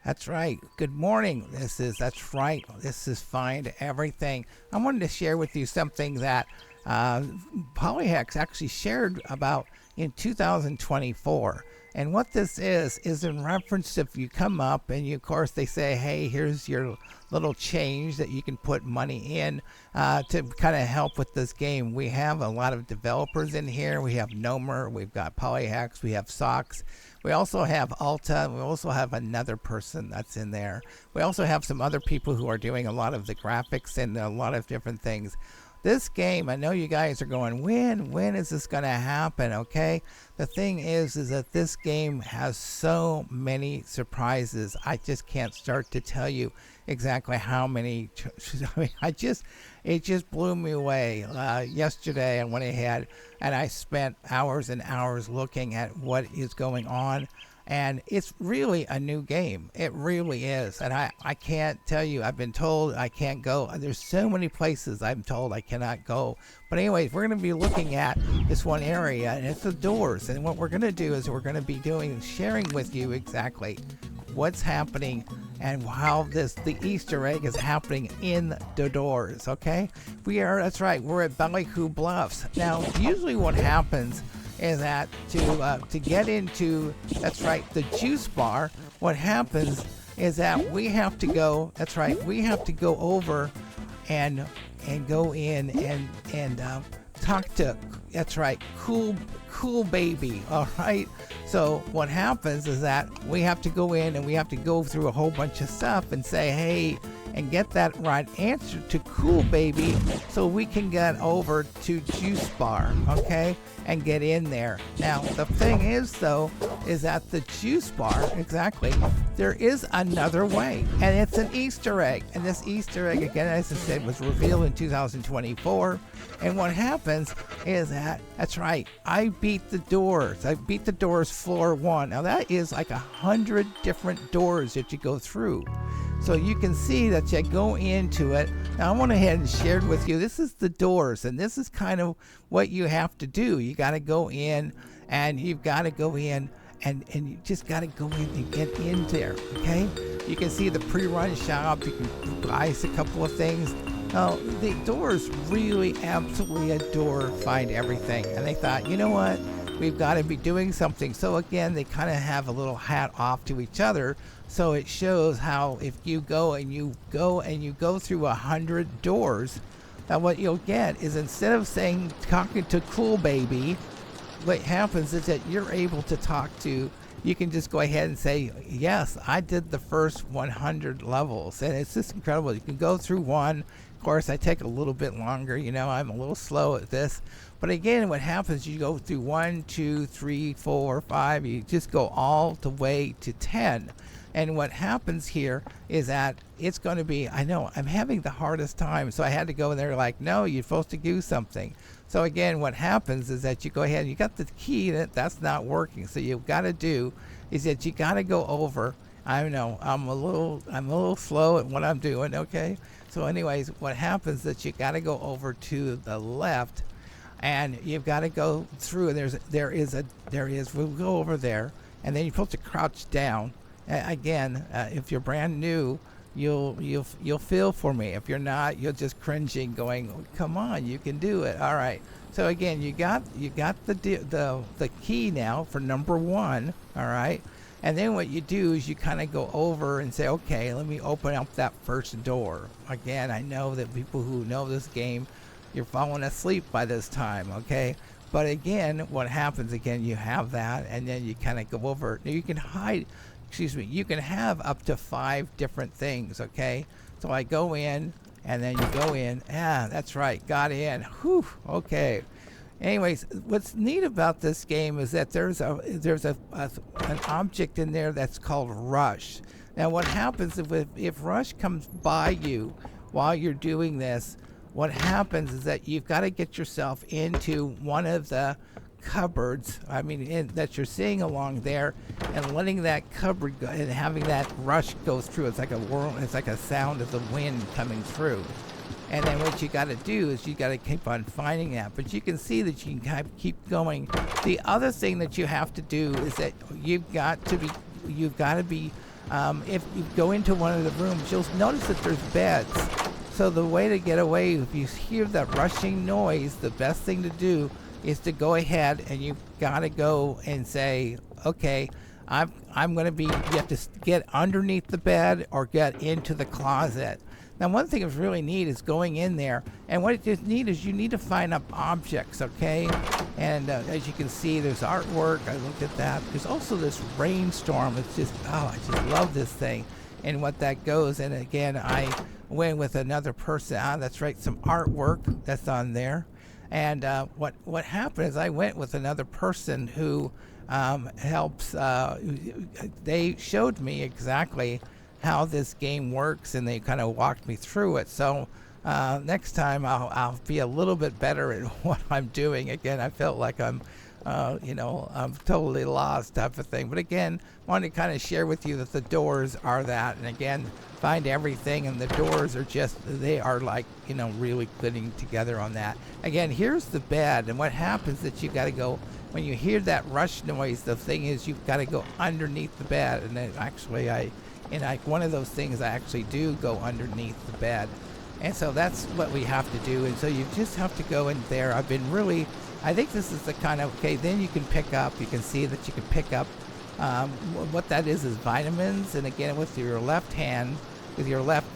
That's right. Good morning. That's right. This is Find Everything. I wanted to share with you something that uh, Polyhex actually shared about in 2024. And what this is in reference if you come up and you, of course, they say, hey, here's your little change that you can put money in to kind of help with this game. We have a lot of developers in here. We have Nomer, we've got Polyhex, we have Socks. We also have Alta. We also have another person that's in there. We also have some other people who are doing a lot of the graphics and a lot of different things. This game, I know you guys are going, when is this going to happen? Okay. The thing is that this game has so many surprises. I just can't start to tell you exactly how many. I mean, it just blew me away. Yesterday, I went ahead and I spent hours and hours looking at what is going on. And it's really a new game. It really is. And I can't tell you, I've been told I can't go. There's so many places I'm told I cannot go. But anyways, we're going to be looking at this one area, and it's the doors. And what we're going to do is we're going to be sharing with you exactly what's happening and how the Easter egg is happening in the doors, okay? That's right, we're at Bellycoo Bluffs. Now, usually what happens is that to get into, that's right, the juice bar, what happens is that we have to go, that's right, we have to go over and go in and talk to, that's right, cool baby. All right, so what happens is that we have to go in and we have to go through a whole bunch of stuff and say, hey, and get that right answer to cool baby so we can get over to juice bar, okay, and get in there. Now the thing is though is that the juice bar, exactly, there is another way, and it's an Easter egg. And this Easter egg, again, as I said, was revealed in 2024. And what happens is that's right, I beat the doors floor 1. Now that is like 100 different doors that you go through. So you can see that you go into it. Now I went ahead and shared with you, this is the doors, and this is kind of what you have to do. You got to go in, and you've got to go in, and you just got to go in and get in there, okay? You can see the pre-run shop. You can buy a couple of things. Now, the doors really absolutely adore Find Everything. And they thought, you know what? We've got to be doing something. So again, they kind of have a little hat off to each other. So it shows how if you go through 100 doors, now what you'll get is instead of talking to cool baby, what happens is that you're able to talk to, you can just go ahead and say, yes, I did the first 100 levels. And it's just incredible. You can go through one. Of course, I take a little bit longer. I'm a little slow at this. But again, what happens, you go through 1, 2, 3, 4, 5. You just go all the way to 10. And what happens here is that it's going to be, I know, I'm having the hardest time. So I had to go in there like, no, you're supposed to do something. So again, what happens is that you go ahead and you got the key that's not working. So you've got to do is that you got to go over. I know I'm a little slow at what I'm doing. Okay. So anyways, what happens is that you got to go over to the left, and you've got to go through. And we'll go over there, and then you're supposed to crouch down. Again, if you're brand new, you'll feel for me. If you're not, you're just cringing, going, oh, "Come on, you can do it." All right. So again, you got the key now for number 1. All right. And then what you do is you kind of go over and say, okay, let me open up that first door. Again, I know that people who know this game, you're falling asleep by this time. Okay. But again, what happens again? You have that, and then you kind of go over. Now you can you can have up to 5 different things, okay? So I go in, and then you go in. Yeah, that's right, got in. Whew, okay. Anyways, what's neat about this game is that there's an object in there that's called Rush. Now what happens if Rush comes by you while you're doing this, what happens is that you've got to get yourself into one of the cupboards, that you're seeing along there, and letting that cupboard go and having that rush go through. It's like a sound of the wind coming through. And then what you got to do is you got to keep on finding that. But you can see that you can keep going. The other thing that you have to do is that you've got to be you've got to be, if you go into one of the rooms, you'll notice that there's beds. So the way to get away, if you hear that rushing noise, the best thing to do is to go ahead and you've got to go and say, okay, I'm going to be, you have to get underneath the bed or get into the closet. Now, one thing that's really neat is going in there, and what it is neat is you need to find up objects, okay? And as you can see, there's artwork. I looked at that. There's also this rainstorm. It's just, oh, I just love this thing and what that goes. And again, I went with another person. That's right, some artwork that's on there. And what happened is I went with another person who helps. They showed me exactly how this game works, and they kind of walked me through it. So next time I'll be a little bit better at what I'm doing. Again, I felt like I'm totally lost type of thing. But again, wanted to kind of share with you that the doors are that. And again, find everything, and the doors are just, they are like, really putting together on that. Again, here's the bed, and what happens is that you got to go, when you hear that rush noise, the thing is you've got to go underneath the bed. And then actually one of those things I actually do go underneath the bed. And so that's what we have to do. And so you just have to go in there. I think this is the kind of, okay, then you can pick up, you can see that you can pick up, what that is vitamins. And again, with your left hand, with your left,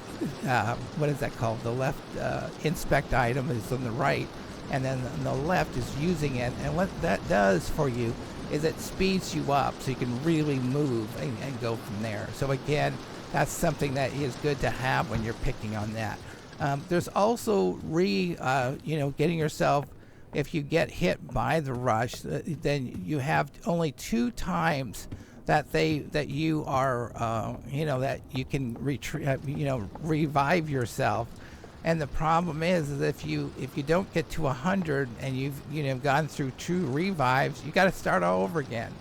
what is that called? The left inspect item is on the right, and then the left is using it. And what that does for you is it speeds you up so you can really move and go from there. So again, that's something that is good to have when you're picking on that. There's also getting yourself, if you get hit by the rush, then you have only 2 times that you are that you can revive yourself. And the problem is if you don't get to 100 and you've gone through 2 revives, you got to start all over again.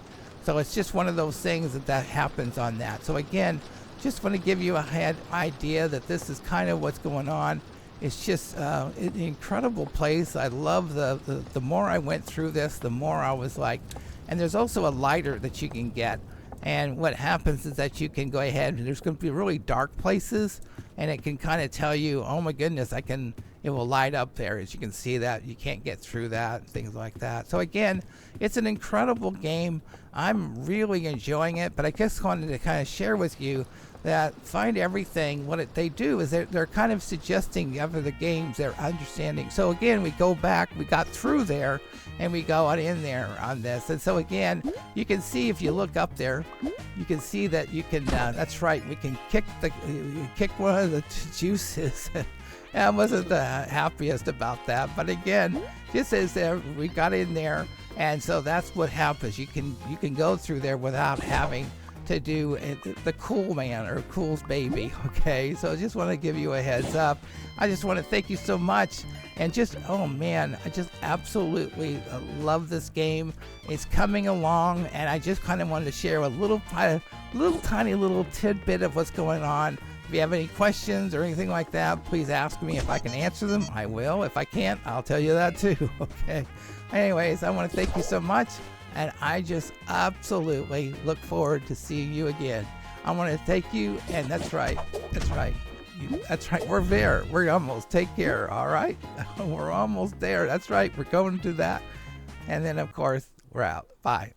So it's just one of those things that happens on that. So again, just want to give you a head idea that this is kind of what's going on. It's just an incredible place. I love the more I went through this, the more I was like, and there's also a lighter that you can get. And what happens is that you can go ahead, and there's going to be really dark places, and it can kind of tell you, oh my goodness, it will light up there. As you can see that you can't get through that, and things like that. So again, it's an incredible game. I'm really enjoying it, but I just wanted to kind of share with you that find everything. What they do is they're kind of suggesting other the games, they're understanding. So again, we go back, we got through there, and we go on in there on this. And so again, you can see if you look up there, you can see that you can, that's right, we can kick one of the juices. I wasn't the happiest about that, but again, just as we got in there, and so that's what happens. You can go through there without having to do the cool man or cool's baby. Okay, so I just want to give you a heads up. I just want to thank you so much, and just, oh man, I just absolutely love this game. It's coming along, and I just kind of wanted to share a little tiny little tidbit of what's going on. If you have any questions or anything like that, please ask me. If I can answer them, I will. If I can't, I'll tell you that too. Okay, anyways, I want to thank you so much, and I just absolutely look forward to seeing you again. I want to thank you, and that's right, we're there, we're almost, take care, all right? We're almost there, that's right, we're going to that, and then of course, we're out, bye.